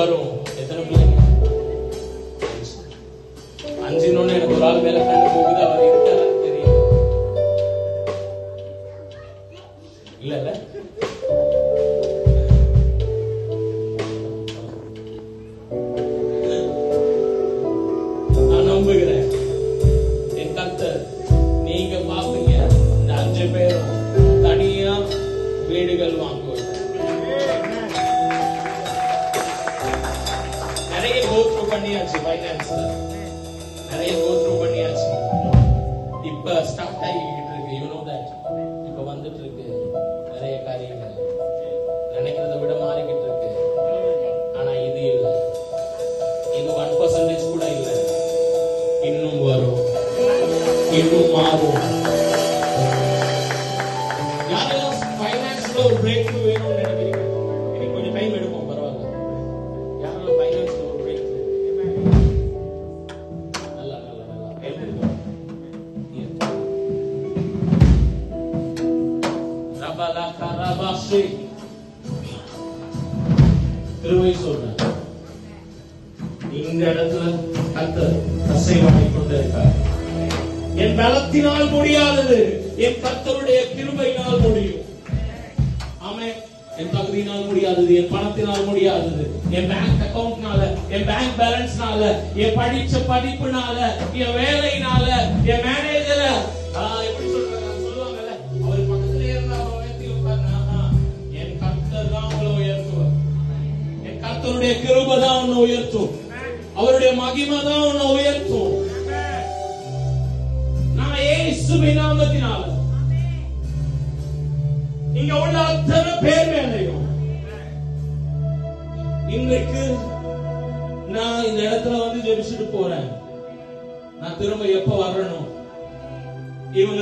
வரும். எத்தனை பிள்ளைங்க? 5 எனக்கு ஒரு ஆள் மேல கண்டு போகுது. அவர் இருக்காரான்னு தெரியும். இல்ல நான் நம்புகிறேன் என் கர்த்தர். நீங்க பாப்பீங்க இந்த 5 பேரும் தனியா வீடுகள் வாங்குவாங்க. நிறைய கோத்ரூ பண்ணியாச்சு, ஃபைனான்ஸ்ல நிறைய கோத்ரூ பண்ணியாச்சு. இப்ப ஸ்டார்ட் ஆகிக்கிட்டு இருக்கு. You know that. இப்ப வந்துட்டு இருக்கு நிறைய காரியங்கள். நினைக்கிறத விட மாறிக்கிட்டு இருக்கு. ஆனா இது இல்ல, இது 1% கூட இல்ல. இன்னும் வரும், இன்னும் மாறும். யாரெல்லாம் ஃபைனான்ஸ்ல ஒரு பிரேக் த்ரூ வேணும்னு நினைக்கிறீங்க? எனக்கு கொஞ்சம் டைம் எடுக்கும், பரவாயில்ல. யாரெல்லாம் ஃபைனான்ஸ்ல ஒரு பிரேக் த்ரூ? நல்லா ரபலா கரபாஷி திருவை சொல்றேன். இந்த இடத்துல கர்த்தர் அசைவாடி கொண்டிருக்கார். என் பலத்தினால் முடியாதது என் கர்த்தருடைய கிருபையினால் முடியும். ஆமென். என் தகுதியினால் முடியாதது, என் பணத்தினால் முடியாதது, என் பேங்க் அக்கவுண்ட்னால, என் பேங்க் பேலன்ஸ்னால, என் படிச்ச படிப்புனால, என் வேலையினால, என் மேனேஜர் எப்படி சொல்லுவாங்கல்ல, அவர் பக்கத்துல இருந்தா உயர்த்தி உட்கார்னா, என் கர்த்தர் தான் உங்களை உயர்த்துவார். என் கர்த்தருடைய கிருபை தான் உன்னை உயர்த்தும். அவருடைய மகிமை தான் உன்னை உயர்த்தும். நான் இயேசுவின் நாமத்தினால இங்க உள்ள அத்தனை பேர் மேலையும் இன்றைக்கு நான் இந்த இடத்துல வந்து ஜெபிச்சுட்டு போறேன். நான் திரும்ப எப்ப வரணும்? இவங்க